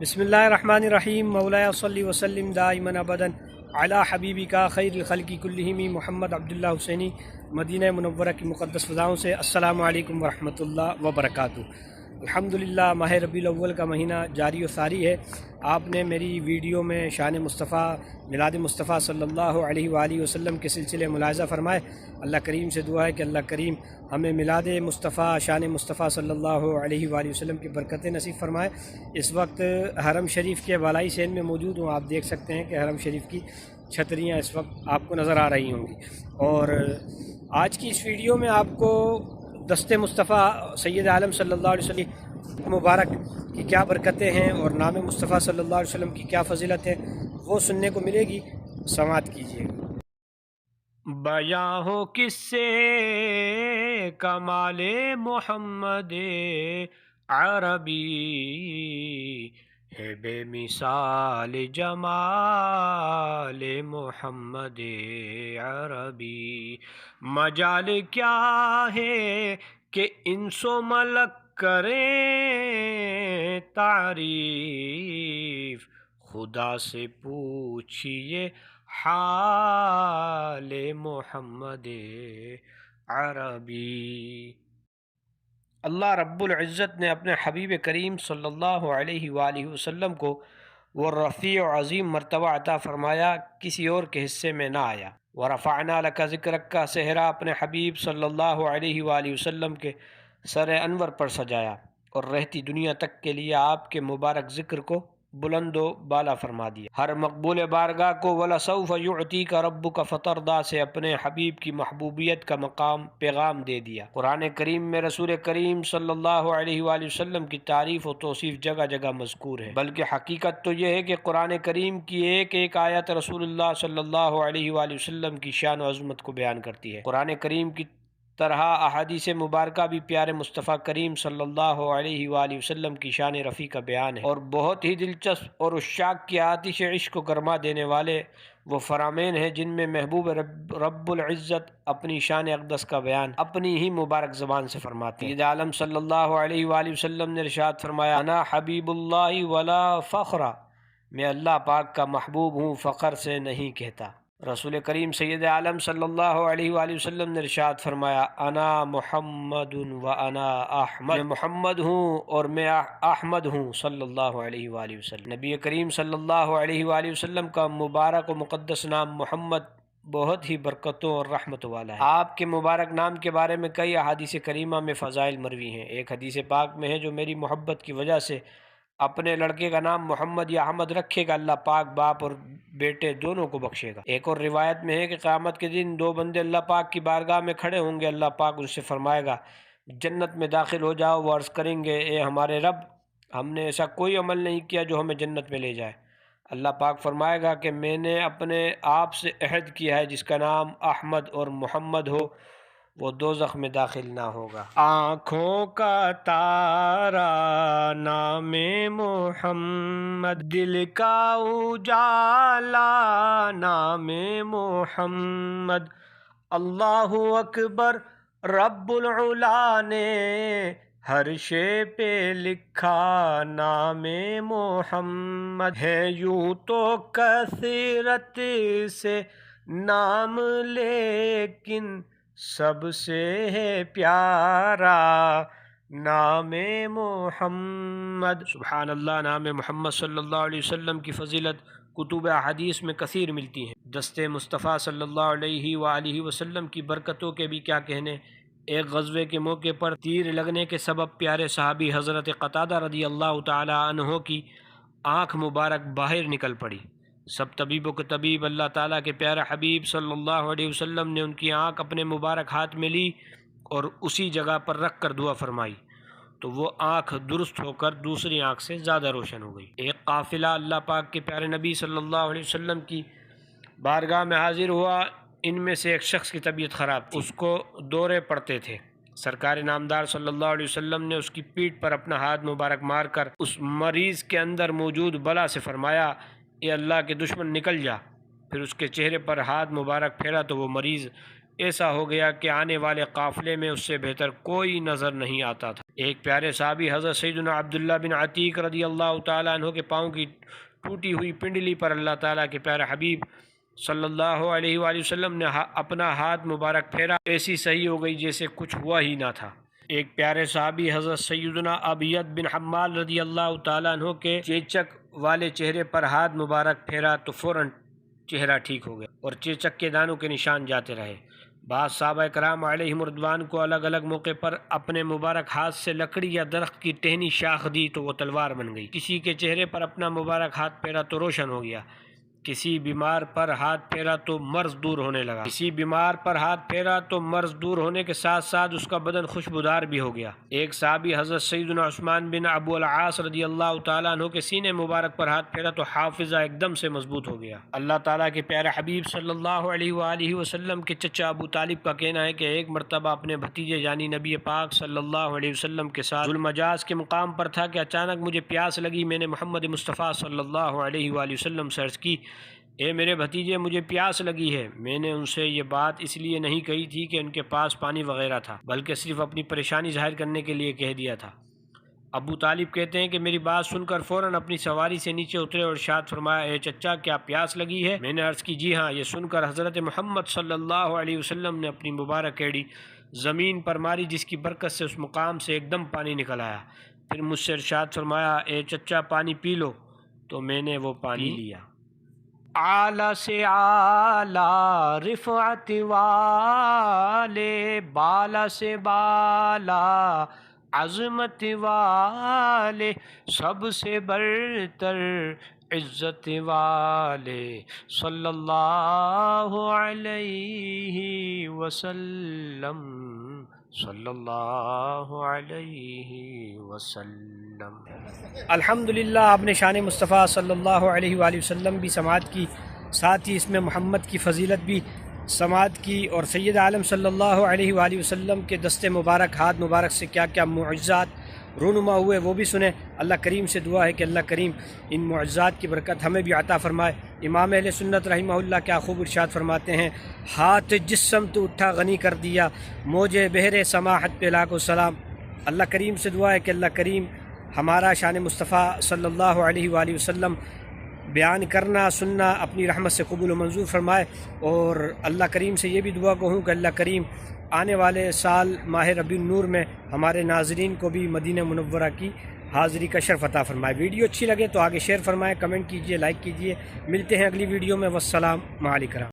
بسم اللہ الرحمن الرحیم مولایا صلی وسلم دائما ابدا علی حبیبی کا خیر الخلق کلہم محمد عبداللہ حسینی مدینہ منورہ کی مقدس فضاؤں سے السلام علیکم ورحمۃ اللہ وبرکاتہ۔ الحمدللہ ماہ ربیع الاول کا مہینہ جاری و ساری ہے۔ آپ نے میری ویڈیو میں شان مصطفیٰ میلاد مصطفیٰ صلی اللہ علیہ وآلہ وسلم کے سلسلے ملاحظہ فرمائے۔ اللہ کریم سے دعا ہے کہ اللہ کریم ہمیں میلاد مصطفیٰ شان مصطفیٰ صلی اللہ علیہ وآلہ وسلم کی برکتیں نصیب فرمائے۔ اس وقت حرم شریف کے بالائی سین میں موجود ہوں۔ آپ دیکھ سکتے ہیں کہ حرم شریف کی چھتریاں اس وقت آپ کو نظر آ رہی ہوں گی، اور آج کی اس ویڈیو میں آپ کو دست مصطفیٰ سید عالم صلی اللہ علیہ وسلم مبارک کی کیا برکتیں ہیں اور نام مصطفیٰ صلی اللہ علیہ وسلم کی کیا فضیلت ہے وہ سننے کو ملے گی۔ سماعت کیجیے۔ بیاں ہو کس سے کمال محمد عربی، ہے بے مثال جمال محمد عربی۔ مجال کیا ہے کہ انس و ملک کریں تعریف، خدا سے پوچھئے حال محمد عربی۔ اللہ رب العزت نے اپنے حبیب کریم صلی اللہ علیہ وآلہ وسلم کو وہ رفیع و عظیم مرتبہ عطا فرمایا، کسی اور کے حصے میں نہ آیا۔ وَرَفَعْنَا لَكَ ذِكْرَكَ کا صحرا اپنے حبیب صلی اللہ علیہ وآلہ وسلم کے سر انور پر سجایا، اور رہتی دنیا تک کے لیے آپ کے مبارک ذکر کو بلند و بالا فرما دیا۔ ہر مقبول بارگاہ کو وَلَسَوْفَ يُعْتِيكَ رَبُّكَ فَتَرْضَىٰ سے اپنے حبیب کی محبوبیت کا مقام پیغام دے دیا۔ قرآن کریم میں رسول کریم صلی اللہ علیہ وآلہ وسلم کی تعریف و توصیف جگہ جگہ مذکور ہے، بلکہ حقیقت تو یہ ہے کہ قرآن کریم کی ایک ایک آیت رسول اللہ صلی اللہ علیہ وآلہ وسلم کی شان و عظمت کو بیان کرتی ہے۔ قرآن کریم کی طرح احادیث مبارکہ بھی پیارے مصطفیٰ کریم صلی اللہ علیہ وآلہ وسلم کی شان رفیع کا بیان ہے، اور بہت ہی دلچسپ اور عشاق کی آتش عشق کو گرما دینے والے وہ فرامین ہیں جن میں محبوب رب العزت اپنی شان اقدس کا بیان اپنی ہی مبارک زبان سے فرماتے ہیں۔ سید عالم صلی اللہ علیہ وآلہ وسلم نے ارشاد فرمایا، انا حبیب اللہ ولا فخر، میں اللہ پاک کا محبوب ہوں، فخر سے نہیں کہتا۔ رسول کریم سید عالم صلی اللہ علیہ وآلہ وسلم نے ارشاد فرمایا، انا محمد و انا احمد، میں محمد ہوں اور میں احمد ہوں صلی اللہ علیہ وآلہ وسلم۔ نبی کریم صلی اللہ علیہ وآلہ وسلم کا مبارک و مقدس نام محمد بہت ہی برکتوں اور رحمت والا ہے۔ آپ کے مبارک نام کے بارے میں کئی احادیث کریمہ میں فضائل مروی ہیں۔ ایک حدیث پاک میں ہے، جو میری محبت کی وجہ سے اپنے لڑکے کا نام محمد یا احمد رکھے گا، اللہ پاک باپ اور بیٹے دونوں کو بخشے گا۔ ایک اور روایت میں ہے کہ قیامت کے دن دو بندے اللہ پاک کی بارگاہ میں کھڑے ہوں گے، اللہ پاک ان سے فرمائے گا جنت میں داخل ہو جاؤ۔ وہ عرض کریں گے، اے ہمارے رب، ہم نے ایسا کوئی عمل نہیں کیا جو ہمیں جنت میں لے جائے۔ اللہ پاک فرمائے گا کہ میں نے اپنے آپ سے عہد کیا ہے، جس کا نام احمد اور محمد ہو، وہ دوزخ میں داخل نہ ہوگا۔ آنکھوں کا تارا نام محمد، دل کا اجالا نام محمد، اللہ اکبر رب العلا نے ہر شے پہ لکھا نام محمد ہے، یوں تو کثرت سے نام لیکن سب سے ہے پیارا نام محمد۔ سبحان اللہ، نام محمد صلی اللہ علیہ وسلم کی فضیلت کتب احادیث میں کثیر ملتی ہیں۔ دست مصطفیٰ صلی اللہ علیہ وآلہ وسلم کی برکتوں کے بھی کیا کہنے۔ ایک غزوے کے موقع پر تیر لگنے کے سبب پیارے صحابی حضرت قتادہ رضی اللہ تعالی عنہ کی آنکھ مبارک باہر نکل پڑی۔ سب طبیبوں کے طبیب اللہ تعالیٰ کے پیارے حبیب صلی اللہ علیہ وسلم نے ان کی آنکھ اپنے مبارک ہاتھ میں لی اور اسی جگہ پر رکھ کر دعا فرمائی، تو وہ آنکھ درست ہو کر دوسری آنکھ سے زیادہ روشن ہو گئی۔ ایک قافلہ اللہ پاک کے پیارے نبی صلی اللہ علیہ وسلم کی بارگاہ میں حاضر ہوا۔ ان میں سے ایک شخص کی طبیعت خراب تھی، اس کو دورے پڑتے تھے۔ سرکار نامدار صلی اللہ علیہ وسلم نے اس کی پیٹھ پر اپنا ہاتھ مبارک مار کر اس مریض کے اندر موجود بلا سے فرمایا، اے اللہ کے دشمن نکل جا۔ پھر اس کے چہرے پر ہاتھ مبارک پھیرا تو وہ مریض ایسا ہو گیا کہ آنے والے قافلے میں اس سے بہتر کوئی نظر نہیں آتا تھا۔ ایک پیارے صحابی حضرت سیدنا عبداللہ بن عتیق رضی اللہ تعالیٰ عنہ کے پاؤں کی ٹوٹی ہوئی پنڈلی پر اللہ تعالیٰ کے پیارے حبیب صلی اللہ علیہ وآلہ وسلم نے اپنا ہاتھ مبارک پھیرا، ایسی صحیح ہو گئی جیسے کچھ ہوا ہی نہ تھا۔ ایک پیارے صحابی حضرت سیدنا ابیت بن حمال رضی اللہ تعالیٰ عنہ کے چیچک والے چہرے پر ہاتھ مبارک پھیرا تو فوراً چہرہ ٹھیک ہو گیا اور چیچک کے دانوں کے نشان جاتے رہے۔ بعض صحابہ کرام علیہم رضوان کو الگ الگ موقع پر اپنے مبارک ہاتھ سے لکڑی یا درخت کی ٹہنی شاخ دی تو وہ تلوار بن گئی۔ کسی کے چہرے پر اپنا مبارک ہاتھ پھیرا تو روشن ہو گیا، کسی بیمار پر ہاتھ پھیرا تو مرض دور ہونے لگا، کسی بیمار پر ہاتھ پھیرا تو مرض دور ہونے کے ساتھ ساتھ اس کا بدن خوشبودار بھی ہو گیا۔ ایک صحابی حضرت سیدنا عثمان بن ابو العاص رضی اللہ تعالیٰ عنہ کے سینے مبارک پر ہاتھ پھیرا تو حافظہ ایک دم سے مضبوط ہو گیا۔ اللہ تعالیٰ کے پیارے حبیب صلی اللہ علیہ وآلہ وسلم کے چچا ابو طالب کا کہنا ہے کہ ایک مرتبہ اپنے بھتیجے یعنی نبی پاک صلی اللہ علیہ وسلم کے ساتھ ذوالمجاز کے مقام پر تھا کہ اچانک مجھے پیاس لگی۔ میں نے محمد مصطفیٰ صلی اللہ علیہ وآلہ وسلم سے عرض کی، اے میرے بھتیجے مجھے پیاس لگی ہے۔ میں نے ان سے یہ بات اس لیے نہیں کہی تھی کہ ان کے پاس پانی وغیرہ تھا، بلکہ صرف اپنی پریشانی ظاہر کرنے کے لیے کہہ دیا تھا۔ ابو طالب کہتے ہیں کہ میری بات سن کر فوراً اپنی سواری سے نیچے اترے اور ارشاد فرمایا، اے چچا کیا پیاس لگی ہے؟ میں نے عرض کی جی ہاں۔ یہ سن کر حضرت محمد صلی اللہ علیہ وسلم نے اپنی مبارک ایڑی زمین پر ماری، جس کی برکت سے اس مقام سے ایک دم پانی نکل آیا۔ پھر مجھ سے ارشاد فرمایا، اے چچا پانی پی لو، تو میں نے وہ پانی لیا۔ اعلیٰ سے اعلیٰ رفعت والے، بالا سے بالا عظمت والے، سب سے برتر عزت والے، صلی اللہ علیہ وسلم، صلی اللہ علیہ وسلم۔ الحمدللہ آپ نے شان مصطفیٰ صلی اللہ علیہ وآلہ وسلم بھی سماعت کی، ساتھ ہی اس میں محمد کی فضیلت بھی سماعت کی، اور سید عالم صلی اللہ علیہ وآلہ وسلم کے دست مبارک ہاتھ مبارک سے کیا کیا معجزات رونما ہوئے وہ بھی سنیں۔ اللہ کریم سے دعا ہے کہ اللہ کریم ان معجزات کی برکت ہمیں بھی عطا فرمائے۔ امام اہل سنت رحمہ اللہ کیا خوب ارشاد فرماتے ہیں، ہاتھ جس سمت اٹھا غنی کر دیا، موجے بحر سماحت پہ لاکھوں سلام۔ اللہ کریم سے دعا ہے کہ اللہ کریم ہمارا شان مصطفیٰ صلی اللہ علیہ وآلہ وسلم بیان کرنا سننا اپنی رحمت سے قبول و منظور فرمائے، اور اللہ کریم سے یہ بھی دعا کہوں کہ اللہ کریم آنے والے سال ماہ ربیع النور میں ہمارے ناظرین کو بھی مدینہ منورہ کی حاضری کا شرف عطا فرمائے۔ ویڈیو اچھی لگے تو آگے شیئر فرمائیں، کمنٹ کیجئے، لائک کیجئے۔ ملتے ہیں اگلی ویڈیو میں، والسلام علیکم۔